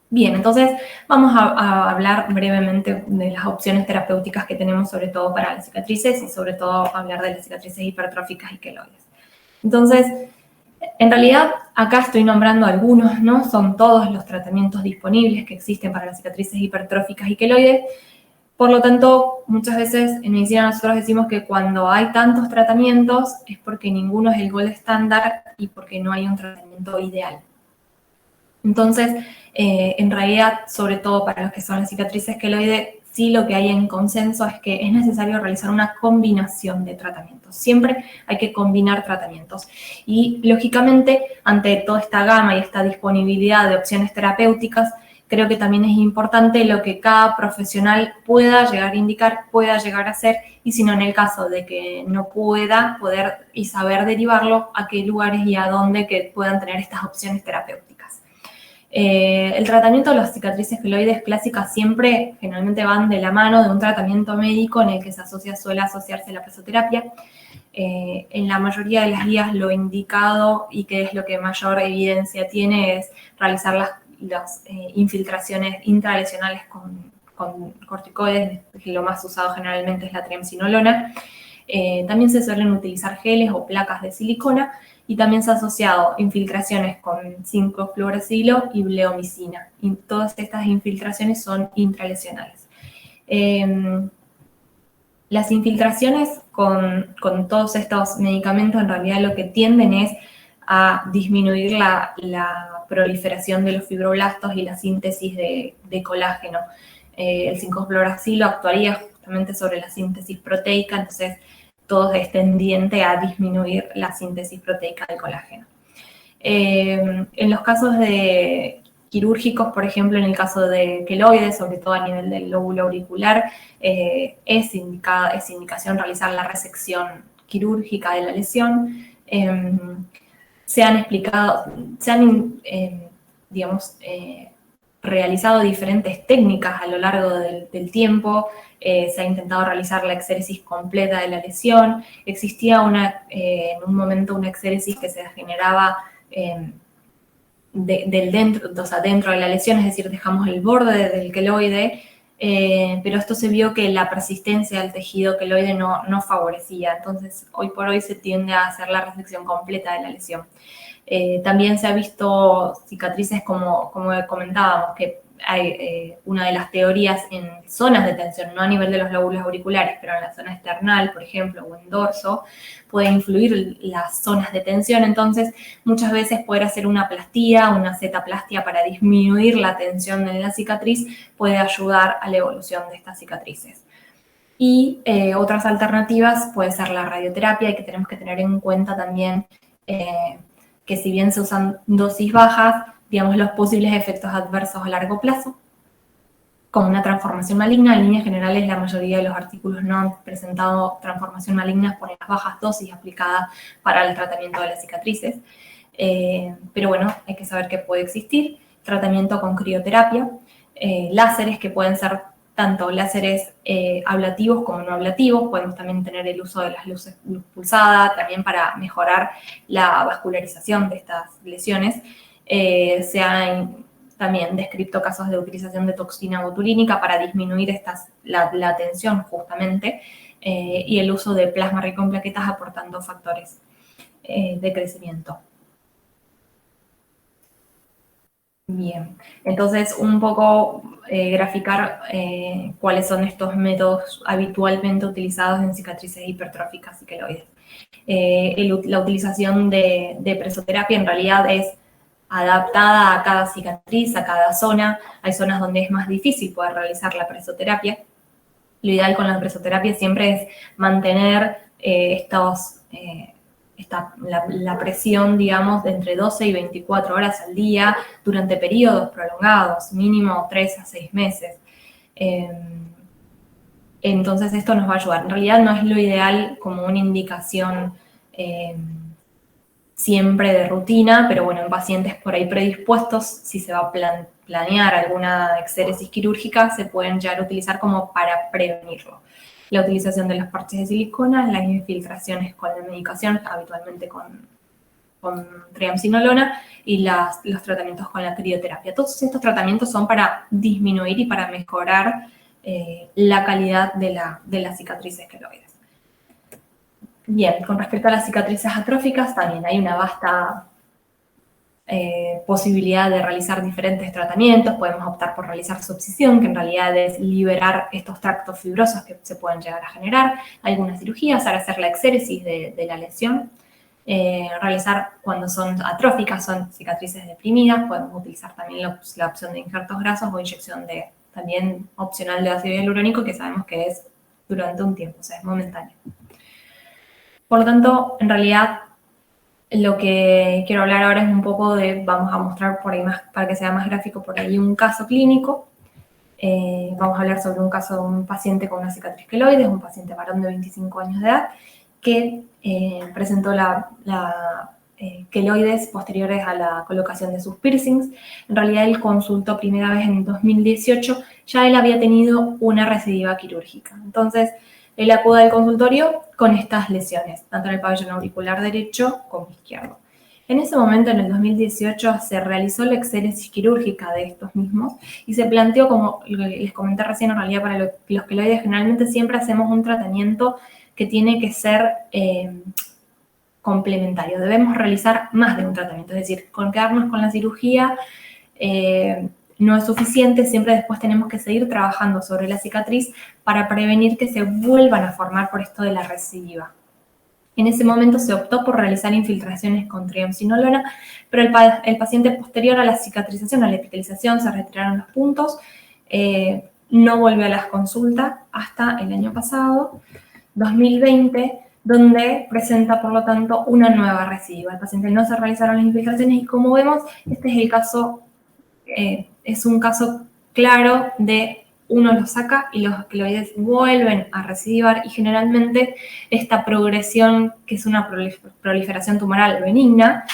Bien, entonces vamos a hablar brevemente de las opciones terapéuticas que tenemos, sobre todo para las cicatrices, y sobre todo hablar de las cicatrices hipertróficas y queloides. Entonces, en realidad, acá estoy nombrando algunos, ¿no? Son todos los tratamientos disponibles que existen para las cicatrices hipertróficas y queloides. Por lo tanto, muchas veces en medicina nosotros decimos que cuando hay tantos tratamientos es porque ninguno es el gold estándar y porque no hay un tratamiento ideal. Entonces, en realidad, sobre todo para los que son las cicatrices queloides, sí, lo que hay en consenso es que es necesario realizar una combinación de tratamientos. Siempre hay que combinar tratamientos. Y, lógicamente, ante toda esta gama y esta disponibilidad de opciones terapéuticas, creo que también es importante lo que cada profesional pueda llegar a indicar, pueda llegar a hacer, y si no, en el caso de que no pueda, poder y saber derivarlo a qué lugares y a dónde que puedan tener estas opciones terapéuticas. El tratamiento de las cicatrices queloides clásicas siempre, generalmente van de la mano de un tratamiento médico en el que suele asociarse la presoterapia. En la mayoría de las guías lo indicado, y que es lo que mayor evidencia tiene, es realizar las infiltraciones intralesionales con corticoides, que lo más usado generalmente es la triamcinolona. También se suelen utilizar geles o placas de silicona, y también se ha asociado infiltraciones con 5-fluoracilo y bleomicina. Y todas estas infiltraciones son intralesionales. Las infiltraciones con todos estos medicamentos en realidad lo que tienden es a disminuir la proliferación de los fibroblastos y la síntesis de colágeno. El 5-fluoracilo actuaría justamente sobre la síntesis proteica, entonces todo es tendiente a disminuir la síntesis proteica del colágeno. En los casos quirúrgicos, por ejemplo, en el caso de queloides, sobre todo a nivel del lóbulo auricular, es indicación realizar la resección quirúrgica de la lesión. Se han realizado diferentes técnicas a lo largo del tiempo. Se ha intentado realizar la exéresis completa de la lesión. Existía en un momento una exéresis que se generaba dentro de la lesión, es decir, dejamos el borde del queloide, pero esto se vio que la persistencia del tejido queloide no favorecía. Entonces, hoy por hoy se tiende a hacer la resección completa de la lesión. También se ha visto cicatrices, como comentábamos, que hay una de las teorías en zonas de tensión, no a nivel de los lóbulos auriculares, pero en la zona esternal, por ejemplo, o en dorso, puede influir las zonas de tensión. Entonces, muchas veces poder hacer una plastía, una setaplastia para disminuir la tensión en la cicatriz puede ayudar a la evolución de estas cicatrices. Y otras alternativas puede ser la radioterapia, y que tenemos que tener en cuenta también que si bien se usan dosis bajas, digamos, los posibles efectos adversos a largo plazo, como una transformación maligna. En líneas generales, la mayoría de los artículos no han presentado transformación maligna por las bajas dosis aplicadas para el tratamiento de las cicatrices. Pero bueno, hay que saber que puede existir tratamiento con crioterapia, láseres que pueden ser tanto láseres ablativos como no ablativos. Podemos también tener el uso de las luces luz pulsada, también para mejorar la vascularización de estas lesiones. Se han también descrito casos de utilización de toxina botulínica para disminuir la tensión justamente, y el uso de plasma rico en plaquetas aportando factores de crecimiento. Bien, entonces un poco graficar cuáles son estos métodos habitualmente utilizados en cicatrices hipertróficas y queloides. La utilización de presoterapia en realidad es adaptada a cada cicatriz, a cada zona. Hay zonas donde es más difícil poder realizar la presoterapia. Lo ideal con la presoterapia siempre es mantener la presión, digamos, de entre 12 y 24 horas al día durante periodos prolongados, mínimo 3 a 6 meses. Entonces esto nos va a ayudar. En realidad no es lo ideal como una indicación siempre de rutina, pero bueno, en pacientes por ahí predispuestos, si se va a planear alguna exéresis quirúrgica, se pueden llegar a utilizar como para prevenirlo. La utilización de los parches de silicona, las infiltraciones con la medicación, habitualmente con triamcinolona, y los tratamientos con la crioterapia. Todos estos tratamientos son para disminuir y para mejorar la calidad de las cicatrices queloides. Bien, con respecto a las cicatrices atróficas, también hay una vasta posibilidad de realizar diferentes tratamientos. Podemos optar por realizar subcisión, que en realidad es liberar estos tractos fibrosos que se pueden llegar a generar, algunas cirugías para hacer la exéresis de la lesión. Realizar cuando son atróficas, son cicatrices deprimidas, podemos utilizar también la opción de injertos grasos o inyección también opcional de ácido hialurónico, que sabemos que es durante un tiempo, o sea, es momentáneo. Por lo tanto, en realidad, lo que quiero hablar ahora es un poco vamos a mostrar por ahí más, para que sea más gráfico, por ahí un caso clínico. Vamos a hablar sobre un caso de un paciente con una cicatriz queloide, un paciente varón de 25 años de edad, que presentó queloides posteriores a la colocación de sus piercings. En realidad, él consultó primera vez en 2018, ya él había tenido una recidiva quirúrgica. Entonces, él acude al consultorio con estas lesiones, tanto en el pabellón auricular derecho como izquierdo. En ese momento, en el 2018, se realizó la exéresis quirúrgica de estos mismos y se planteó, como les comenté recién, en realidad para los queloides generalmente siempre hacemos un tratamiento que tiene que ser complementario. Debemos realizar más de un tratamiento, es decir, con quedarnos con la cirugía no es suficiente, siempre después tenemos que seguir trabajando sobre la cicatriz para prevenir que se vuelvan a formar por esto de la recidiva. En ese momento se optó por realizar infiltraciones con triamcinolona, pero el paciente posterior a la cicatrización, a la epitelización, se retiraron los puntos, no volvió a las consultas hasta el año pasado, 2020, donde presenta, por lo tanto, una nueva recidiva. El paciente no se realizaron las infiltraciones y, como vemos, este es el caso. Es un caso claro de uno lo saca y los queloides vuelven a recidivar, y generalmente esta progresión, que es una proliferación tumoral benigna,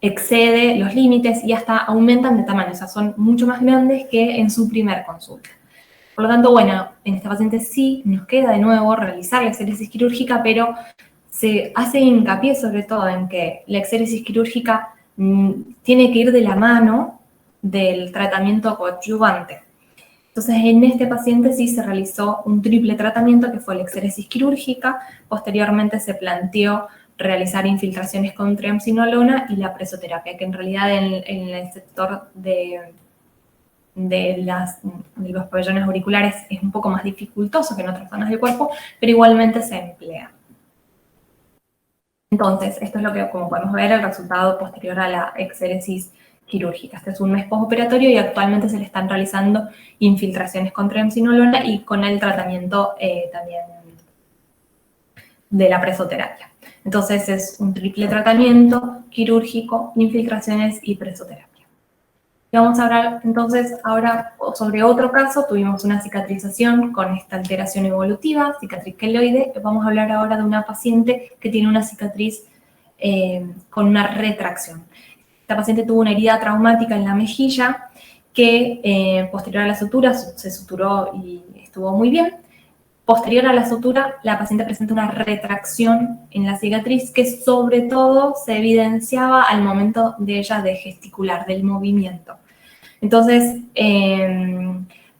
excede los límites y hasta aumentan de tamaño, o sea, son mucho más grandes que en su primer consulta. Por lo tanto, bueno, en este paciente sí nos queda de nuevo realizar la exéresis quirúrgica, pero se hace hincapié sobre todo en que la exéresis quirúrgica tiene que ir de la mano del tratamiento coadyuvante. Entonces, en este paciente sí se realizó un triple tratamiento, que fue la exéresis quirúrgica. Posteriormente se planteó realizar infiltraciones con triamcinolona y la presoterapia, que en realidad en el sector de los pabellones auriculares es un poco más dificultoso que en otras zonas del cuerpo, pero igualmente se emplea. Entonces, esto es lo que, como podemos ver, el resultado posterior a la exéresis quirúrgica. Este es un mes postoperatorio y actualmente se le están realizando infiltraciones con triamcinolona y con el tratamiento también de la presoterapia. Entonces, es un triple tratamiento quirúrgico, infiltraciones y presoterapia. Y vamos a hablar entonces ahora sobre otro caso. Tuvimos una cicatrización con esta alteración evolutiva, cicatriz queloide. Vamos a hablar ahora de una paciente que tiene una cicatriz con una retracción. Esta paciente tuvo una herida traumática en la mejilla que posterior a la sutura se suturó y estuvo muy bien. Posterior a la sutura, la paciente presenta una retracción en la cicatriz que sobre todo se evidenciaba al momento de ella de gesticular, del movimiento. Entonces,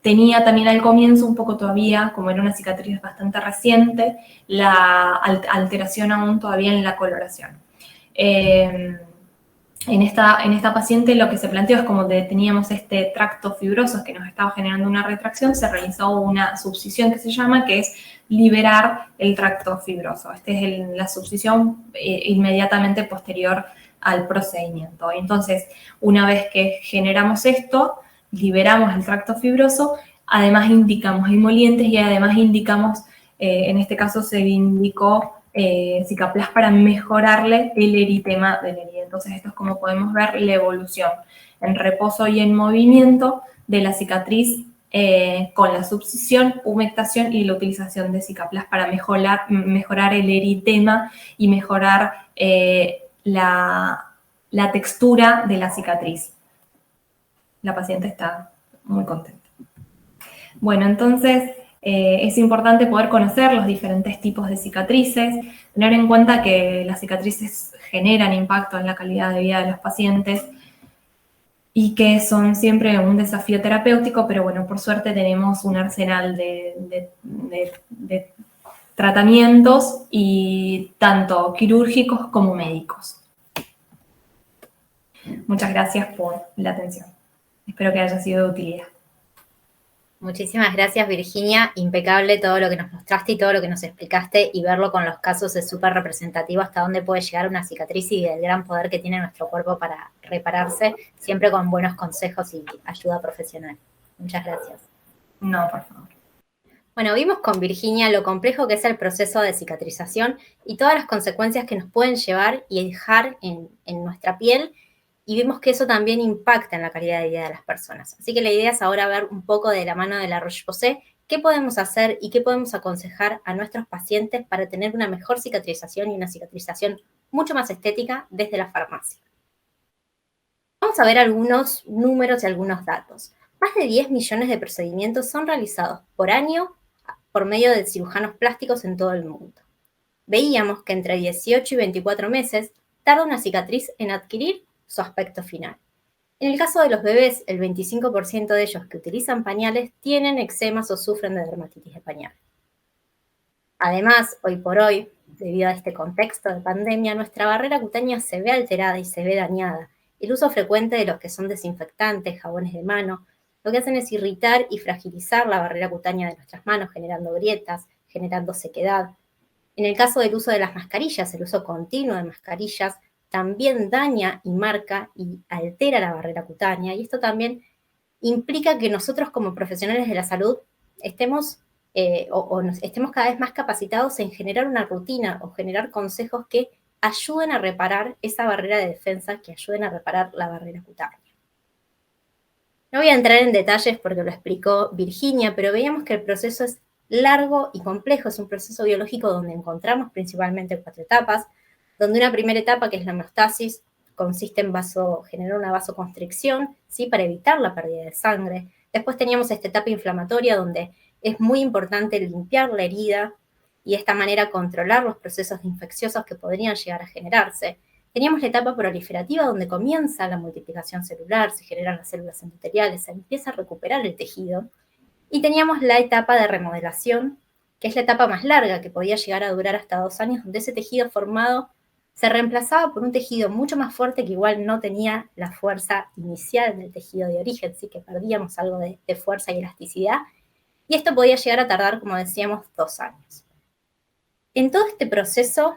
tenía también al comienzo un poco todavía, como era una cicatriz bastante reciente, la alteración aún todavía en la coloración. En esta paciente lo que se planteó es como teníamos este tracto fibroso que nos estaba generando una retracción, se realizó una subcisión que se llama, que es liberar el tracto fibroso. Esta es la subcisión inmediatamente posterior al procedimiento. Entonces, una vez que generamos esto, liberamos el tracto fibroso, además indicamos emolientes y además indicamos, en este caso se indicó Cicaplast para mejorarle el eritema de la herida. Entonces, esto es como podemos ver la evolución en reposo y en movimiento de la cicatriz con la subcisión, humectación y la utilización de Cicaplast para mejorar el eritema y mejorar la textura de la cicatriz. La paciente está muy contenta. Bueno, entonces es importante poder conocer los diferentes tipos de cicatrices, tener en cuenta que las cicatrices generan impacto en la calidad de vida de los pacientes y que son siempre un desafío terapéutico, pero bueno, por suerte tenemos un arsenal de tratamientos, y tanto quirúrgicos como médicos. Muchas gracias por la atención. Espero que haya sido de utilidad. Muchísimas gracias, Virginia. Impecable todo lo que nos mostraste y todo lo que nos explicaste, y verlo con los casos es súper representativo hasta dónde puede llegar una cicatriz y el gran poder que tiene nuestro cuerpo para repararse, siempre con buenos consejos y ayuda profesional. Muchas gracias. No, por favor. Bueno, vimos con Virginia lo complejo que es el proceso de cicatrización y todas las consecuencias que nos pueden llevar y dejar en nuestra piel, y vimos que eso también impacta en la calidad de vida de las personas. Así que la idea es ahora ver un poco de la mano de la Roche-Posay qué podemos hacer y qué podemos aconsejar a nuestros pacientes para tener una mejor cicatrización y una cicatrización mucho más estética desde la farmacia. Vamos a ver algunos números y algunos datos. Más de 10 millones de procedimientos son realizados por año por medio de cirujanos plásticos en todo el mundo. Veíamos que entre 18 y 24 meses tarda una cicatriz en adquirir su aspecto final. En el caso de los bebés, el 25% de ellos que utilizan pañales tienen eczemas o sufren de dermatitis de pañal. Además, hoy por hoy, debido a este contexto de pandemia, nuestra barrera cutánea se ve alterada y se ve dañada. El uso frecuente de los que son desinfectantes, jabones de mano, lo que hacen es irritar y fragilizar la barrera cutánea de nuestras manos, generando grietas, generando sequedad. En el caso del uso de las mascarillas, el uso continuo de mascarillas también daña y marca y altera la barrera cutánea, y esto también implica que nosotros como profesionales de la salud estemos cada vez más capacitados en generar una rutina o generar consejos que ayuden a reparar esa barrera de defensa, que ayuden a reparar la barrera cutánea. No voy a entrar en detalles porque lo explicó Virginia, pero veíamos que el proceso es largo y complejo, es un proceso biológico donde encontramos principalmente 4 etapas, donde una primera etapa, que es la homeostasis, consiste en generar una vasoconstricción, ¿sí?, para evitar la pérdida de sangre. Después teníamos esta etapa inflamatoria, donde es muy importante limpiar la herida y de esta manera controlar los procesos infecciosos que podrían llegar a generarse. Teníamos la etapa proliferativa, donde comienza la multiplicación celular, se generan las células endoteliales, se empieza a recuperar el tejido. Y teníamos la etapa de remodelación, que es la etapa más larga, que podía llegar a durar hasta 2 años, donde ese tejido formado se reemplazaba por un tejido mucho más fuerte que igual no tenía la fuerza inicial del tejido de origen, así que perdíamos algo de fuerza y elasticidad, y esto podía llegar a tardar, como decíamos, 2 años. En todo este proceso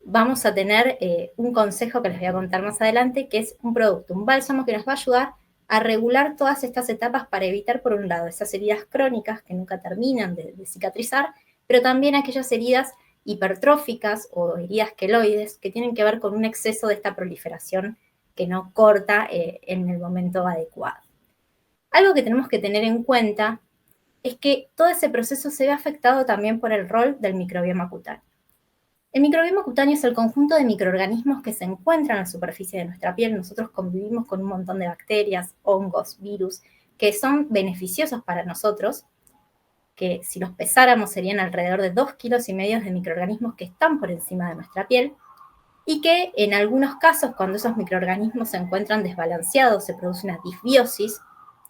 vamos a tener un consejo que les voy a contar más adelante, que es un producto, un bálsamo que nos va a ayudar a regular todas estas etapas para evitar, por un lado, esas heridas crónicas que nunca terminan de cicatrizar, pero también aquellas heridas hipertróficas o heridas queloides que tienen que ver con un exceso de esta proliferación que no corta en el momento adecuado. Algo que tenemos que tener en cuenta es que todo ese proceso se ve afectado también por el rol del microbioma cutáneo. El microbioma cutáneo es el conjunto de microorganismos que se encuentran en la superficie de nuestra piel. Nosotros convivimos con un montón de bacterias, hongos, virus, que son beneficiosos para nosotros, que si los pesáramos serían alrededor de 2,5 kilos de microorganismos que están por encima de nuestra piel, y que en algunos casos, cuando esos microorganismos se encuentran desbalanceados, se produce una disbiosis,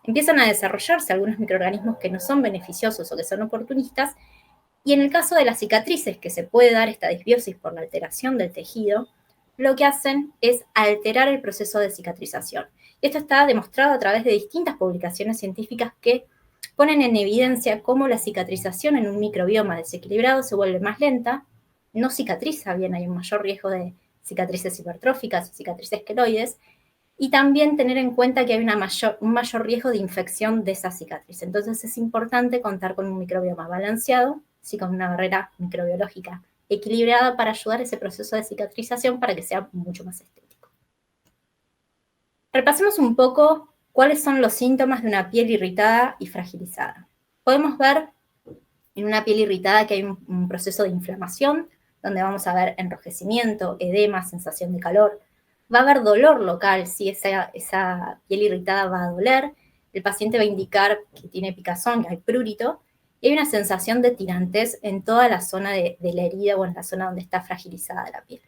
empiezan a desarrollarse algunos microorganismos que no son beneficiosos o que son oportunistas, y en el caso de las cicatrices, que se puede dar esta disbiosis por la alteración del tejido, lo que hacen es alterar el proceso de cicatrización. Esto está demostrado a través de distintas publicaciones científicas que ponen en evidencia cómo la cicatrización en un microbioma desequilibrado se vuelve más lenta, no cicatriza bien, hay un mayor riesgo de cicatrices hipertróficas o cicatrices queloides, y también tener en cuenta que hay un mayor riesgo de infección de esa cicatriz. Entonces es importante contar con un microbioma balanceado, sí, con una barrera microbiológica equilibrada para ayudar a ese proceso de cicatrización para que sea mucho más estético. Repasemos un poco cuáles son los síntomas de una piel irritada y fragilizada. Podemos ver en una piel irritada que hay un proceso de inflamación, donde vamos a ver enrojecimiento, edema, sensación de calor. Va a haber dolor local, si esa piel irritada va a doler. El paciente va a indicar que tiene picazón, que hay prurito, y hay una sensación de tirantez en toda la zona de la herida o en la zona donde está fragilizada la piel.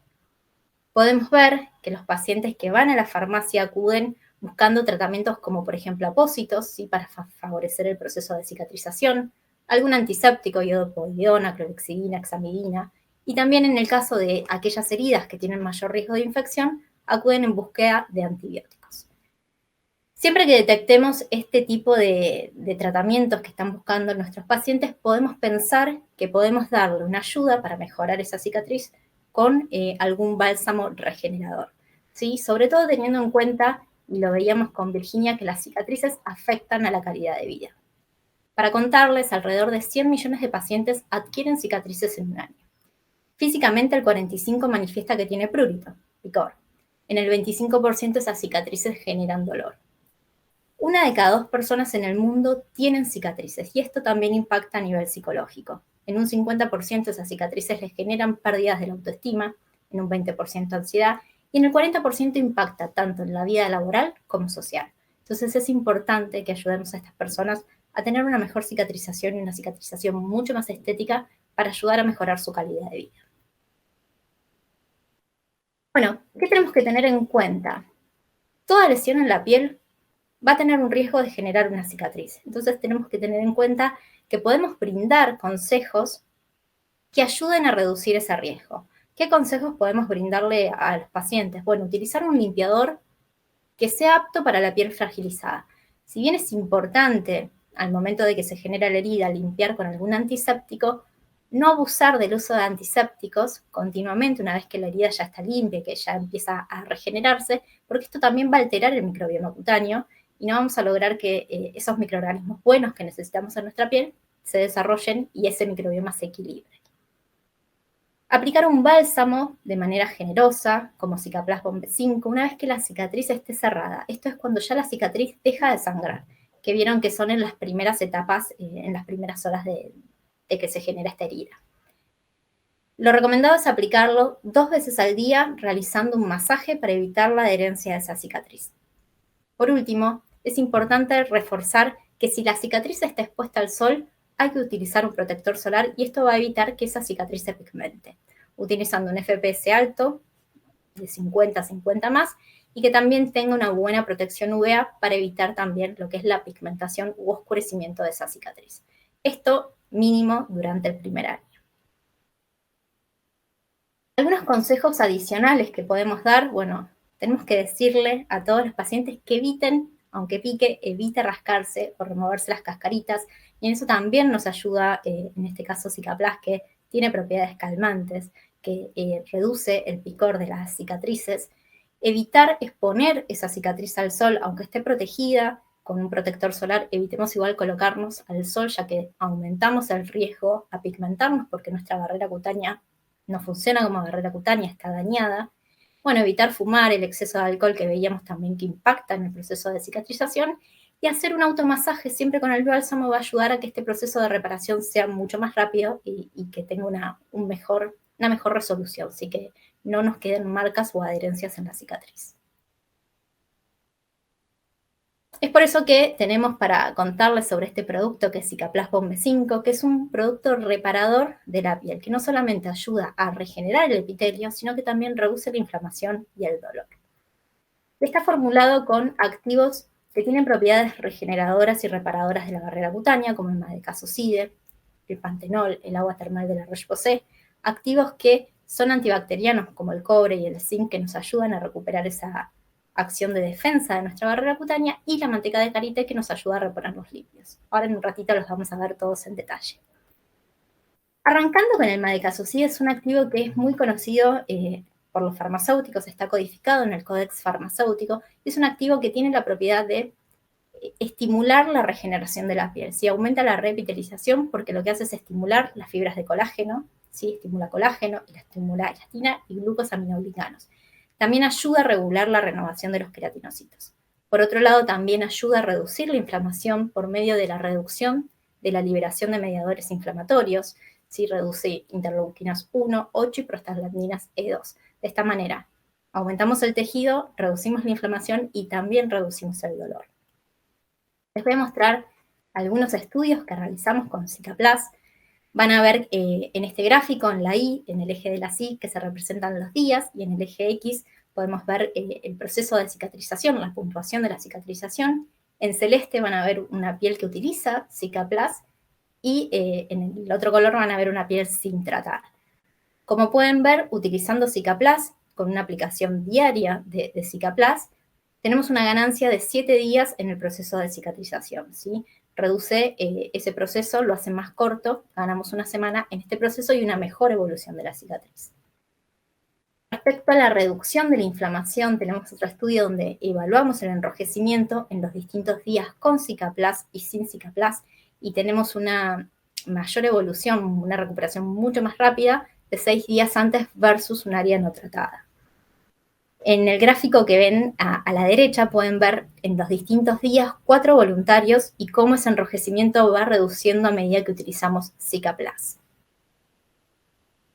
Podemos ver que los pacientes que van a la farmacia acuden buscando tratamientos como, por ejemplo, apósitos, ¿sí?, para favorecer el proceso de cicatrización, algún antiséptico, iodopovidona, clorexidina, hexamidina, y también en el caso de aquellas heridas que tienen mayor riesgo de infección, acuden en búsqueda de antibióticos. Siempre que detectemos este tipo de tratamientos que están buscando nuestros pacientes, podemos pensar que podemos darle una ayuda para mejorar esa cicatriz con algún bálsamo regenerador, ¿sí? Sobre todo teniendo en cuenta, y lo veíamos con Virginia, que las cicatrices afectan a la calidad de vida. Para contarles, alrededor de 100 millones de pacientes adquieren cicatrices en un año. Físicamente, el 45% manifiesta que tiene prurito, picor. En el 25% esas cicatrices generan dolor. 1 de cada 2 personas en el mundo tienen cicatrices, y esto también impacta a nivel psicológico. En un 50% esas cicatrices les generan pérdidas de la autoestima, en un 20% ansiedad, y en el 40% impacta tanto en la vida laboral como social. Entonces es importante que ayudemos a estas personas a tener una mejor cicatrización y una cicatrización mucho más estética para ayudar a mejorar su calidad de vida. Bueno, ¿qué tenemos que tener en cuenta? Toda lesión en la piel va a tener un riesgo de generar una cicatriz. Entonces tenemos que tener en cuenta que podemos brindar consejos que ayuden a reducir ese riesgo. ¿Qué consejos podemos brindarle a los pacientes? Bueno, utilizar un limpiador que sea apto para la piel fragilizada. Si bien es importante al momento de que se genera la herida limpiar con algún antiséptico, no abusar del uso de antisépticos continuamente una vez que la herida ya está limpia, que ya empieza a regenerarse, porque esto también va a alterar el microbioma cutáneo y no vamos a lograr que esos microorganismos buenos que necesitamos en nuestra piel se desarrollen y ese microbioma se equilibre. Aplicar un bálsamo de manera generosa, como Cicaplast B5, una vez que la cicatriz esté cerrada. Esto es cuando ya la cicatriz deja de sangrar, que vieron que son en las primeras etapas, en las primeras horas de que se genera esta herida. Lo recomendado es aplicarlo 2 veces al día, realizando un masaje para evitar la adherencia de esa cicatriz. Por último, es importante reforzar que si la cicatriz está expuesta al sol, hay que utilizar un protector solar y esto va a evitar que esa cicatriz se pigmente, utilizando un FPS alto, de 50 a 50 más, y que también tenga una buena protección UVA para evitar también lo que es la pigmentación u oscurecimiento de esa cicatriz. Esto mínimo durante el primer año. Algunos consejos adicionales que podemos dar, bueno, tenemos que decirle a todos los pacientes que eviten, aunque pique, evite rascarse o removerse las cascaritas, y en eso también nos ayuda, en este caso Cicaplast, que tiene propiedades calmantes, que reduce el picor de las cicatrices. Evitar exponer esa cicatriz al sol, aunque esté protegida con un protector solar, evitemos igual colocarnos al sol, ya que aumentamos el riesgo a pigmentarnos porque nuestra barrera cutánea no funciona como barrera cutánea, está dañada. Bueno, evitar fumar, el exceso de alcohol que veíamos también que impacta en el proceso de cicatrización, y hacer un automasaje siempre con el bálsamo va a ayudar a que este proceso de reparación sea mucho más rápido y que tenga una mejor resolución, así que no nos queden marcas o adherencias en la cicatriz. Es por eso que tenemos para contarles sobre este producto que es Cicaplast Bond B5, que es un producto reparador de la piel, que no solamente ayuda a regenerar el epitelio, sino que también reduce la inflamación y el dolor. Está formulado con activos que tienen propiedades regeneradoras y reparadoras de la barrera cutánea, como el madecassoside, el pantenol, el agua termal de la Roche-Posay, activos que son antibacterianos, como el cobre y el zinc, que nos ayudan a recuperar esa acción de defensa de nuestra barrera cutánea, y la manteca de karité, que nos ayuda a reponer los lípidos. Ahora en un ratito los vamos a ver todos en detalle. Arrancando con el madecassoside, es un activo que es muy conocido por los farmacéuticos, está codificado en el Códex Farmacéutico, es un activo que tiene la propiedad de estimular la regeneración de la piel, ¿sí? Aumenta la reepitelización porque lo que hace es estimular las fibras de colágeno, ¿sí? Estimula colágeno, y estimula elastina y glucosaminoglicanos. También ayuda a regular la renovación de los queratinocitos. Por otro lado, también ayuda a reducir la inflamación por medio de la reducción de la liberación de mediadores inflamatorios, ¿sí? Reduce interleuquinas 1, 8 y prostaglandinas E2. De esta manera, aumentamos el tejido, reducimos la inflamación y también reducimos el dolor. Les voy a mostrar algunos estudios que realizamos con Cicaplast. Van a ver en este gráfico, en la Y, en el eje de las Y, que se representan los días, y en el eje X podemos ver el proceso de cicatrización, la puntuación de la cicatrización. En celeste van a ver una piel que utiliza Cicaplast, y en el otro color van a ver una piel sin tratar. Como pueden ver, utilizando Cicaplast, con una aplicación diaria de Cicaplast, tenemos una ganancia de 7 días en el proceso de cicatrización, ¿sí? Reduce ese proceso, lo hace más corto, ganamos una semana en este proceso y una mejor evolución de la cicatriz. Respecto a la reducción de la inflamación, tenemos otro estudio donde evaluamos el enrojecimiento en los distintos días con Cicaplast y sin Cicaplast, y tenemos una mayor evolución, una recuperación mucho más rápida de 6 días antes versus un área no tratada. En el gráfico que ven a la derecha pueden ver en los distintos días 4 voluntarios y cómo ese enrojecimiento va reduciendo a medida que utilizamos Cicaplast.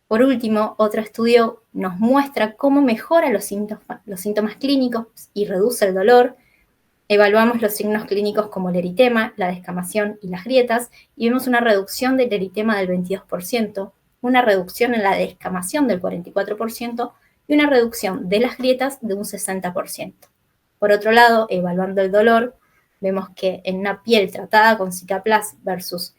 Por último, otro estudio nos muestra cómo mejora los síntomas clínicos y reduce el dolor. Evaluamos los signos clínicos como el eritema, la descamación y las grietas, y vemos una reducción del eritema del 22%, una reducción en la descamación del 44%, y una reducción de las grietas de un 60%. Por otro lado, evaluando el dolor, vemos que en una piel tratada con Cicaplast versus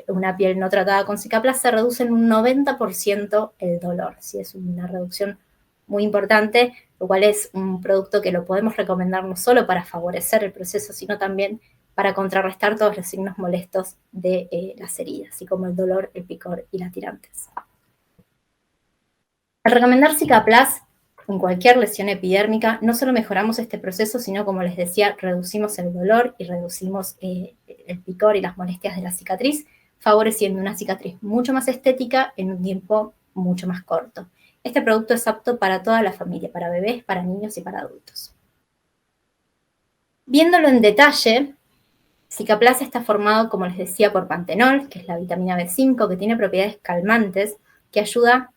una piel no tratada con Cicaplast se reduce en un 90% el dolor, ¿sí? Es una reducción muy importante, lo cual es un producto que lo podemos recomendar no solo para favorecer el proceso, sino también para contrarrestar todos los signos molestos de las heridas, así como el dolor, el picor y las tirantes. Al recomendar Cicaplast en cualquier lesión epidérmica, no solo mejoramos este proceso, sino, como les decía, reducimos el dolor y reducimos el picor y las molestias de la cicatriz, favoreciendo una cicatriz mucho más estética en un tiempo mucho más corto. Este producto es apto para toda la familia, para bebés, para niños y para adultos. Viéndolo en detalle, Cicaplast está formado, como les decía, por pantenol, que es la vitamina B5, que tiene propiedades calmantes, que ayuda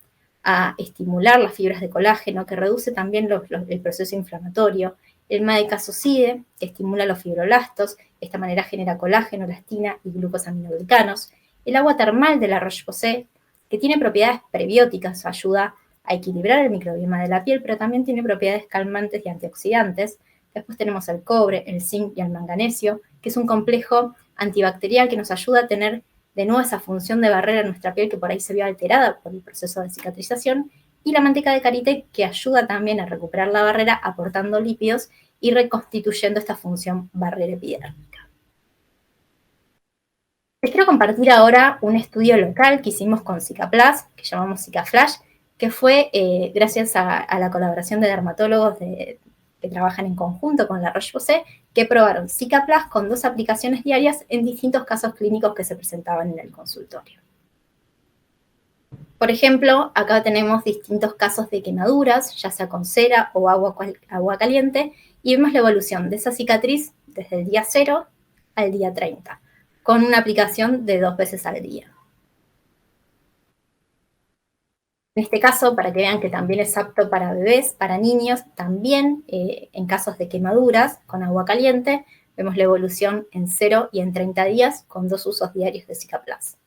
a estimular las fibras de colágeno, que reduce también el proceso inflamatorio. El madecassoside, que estimula los fibroblastos, de esta manera genera colágeno, elastina y glucosaminoglicanos. El agua termal de la Roche-Posay, que tiene propiedades prebióticas, ayuda a equilibrar el microbioma de la piel, pero también tiene propiedades calmantes y antioxidantes. Después tenemos el cobre, el zinc y el manganesio, que es un complejo antibacterial que nos ayuda a tener de nuevo esa función de barrera en nuestra piel que por ahí se vio alterada por el proceso de cicatrización. y la manteca de karité, que ayuda también a recuperar la barrera aportando lípidos y reconstituyendo esta función barrera epidérmica. Les quiero compartir ahora un estudio local que hicimos con Zicaplas, que llamamos Zicaflash, que fue gracias a la colaboración de dermatólogos que trabajan en conjunto con la Roche-Posay, que probaron Zicaplas con 2 aplicaciones diarias en distintos casos clínicos que se presentaban en el consultorio. Por ejemplo, acá tenemos distintos casos de quemaduras, ya sea con cera o agua caliente, y vemos la evolución de esa cicatriz desde el día 0 al día 30, con una aplicación de 2 veces al día. En este caso, para que vean que también es apto para bebés, para niños, también en casos de quemaduras con agua caliente, vemos la evolución en 0 y en 30 días con 2 usos diarios de Zicaplas.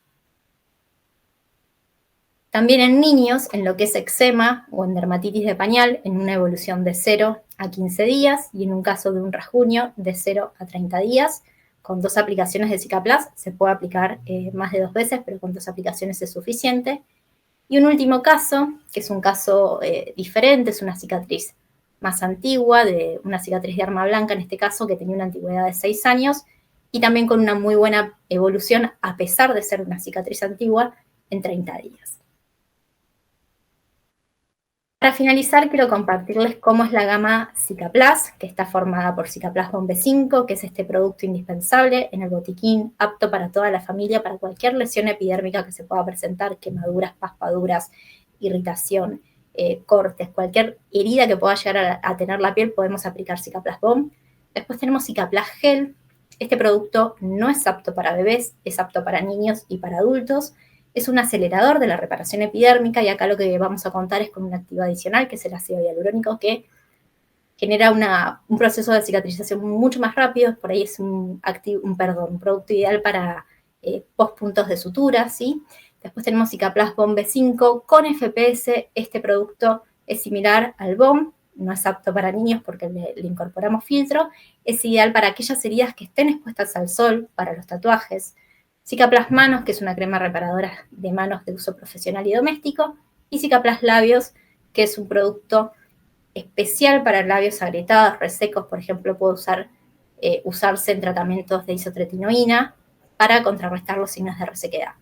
También en niños, en lo que es eczema o en dermatitis de pañal, en una evolución de 0 a 15 días y en un caso de un rasguño de 0 a 30 días, con 2 aplicaciones de Zicaplas, se puede aplicar más de 2 veces, pero con 2 aplicaciones es suficiente. Y un último caso, que es un caso diferente, es una cicatriz más antigua, de una cicatriz de arma blanca en este caso, que tenía una antigüedad de 6 años, y también con una muy buena evolución, a pesar de ser una cicatriz antigua, en 30 días. Para finalizar, quiero compartirles cómo es la gama Zicaplas, que está formada por Zicaplas Bombe 5, que es este producto indispensable en el botiquín, apto para toda la familia, para cualquier lesión epidérmica que se pueda presentar, quemaduras, paspaduras, irritación, cortes, cualquier herida que pueda llegar a tener la piel, podemos aplicar Zicaplas Bomb. Después tenemos Zicaplas Gel. Este producto no es apto para bebés, es apto para niños y para adultos. Es un acelerador de la reparación epidérmica y acá lo que vamos a contar es con un activo adicional, que es el ácido hialurónico, que genera un proceso de cicatrización mucho más rápido. Por ahí es un producto ideal para postpuntos de sutura, ¿sí? Después tenemos Zicaplas Bombe 5 con FPS. Este producto es similar al BOM, no es apto para niños porque le incorporamos filtro. Es ideal para aquellas heridas que estén expuestas al sol, para los tatuajes. Zicaplas Manos, que es una crema reparadora de manos de uso profesional y doméstico, y Zicaplas Labios, que es un producto especial para labios agrietados, resecos, por ejemplo, puede usarse en tratamientos de isotretinoína para contrarrestar los signos de resequedad.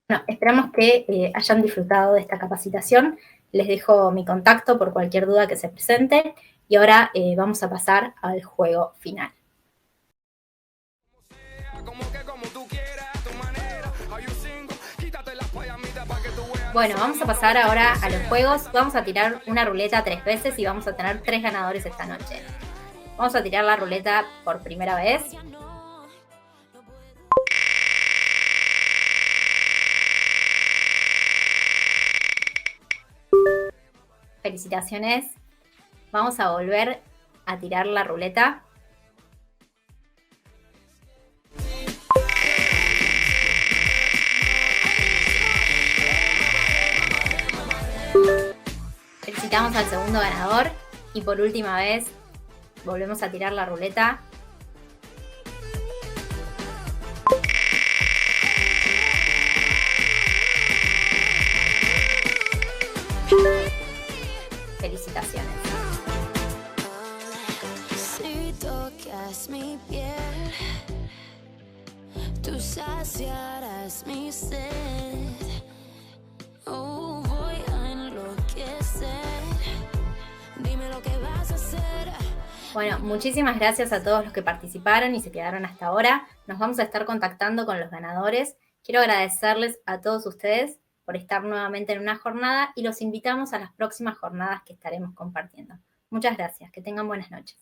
Bueno, esperamos que hayan disfrutado de esta capacitación. Les dejo mi contacto por cualquier duda que se presente, y ahora vamos a pasar al juego final. Bueno, vamos a pasar ahora a los juegos. Vamos a tirar una ruleta 3 veces y vamos a tener 3 ganadores esta noche. Vamos a tirar la ruleta por primera vez. Felicitaciones. Vamos a volver a tirar la ruleta. Felicitamos al segundo ganador y por última vez volvemos a tirar la ruleta. Felicitaciones. Si tocas mi piel, tú saciarás mi sed. Oh, voy a enloquecer. Dime lo que vas a hacer. Bueno, muchísimas gracias a todos los que participaron y se quedaron hasta ahora. Nos vamos a estar contactando con los ganadores. Quiero agradecerles a todos ustedes por estar nuevamente en una jornada y los invitamos a las próximas jornadas que estaremos compartiendo. Muchas gracias, que tengan buenas noches.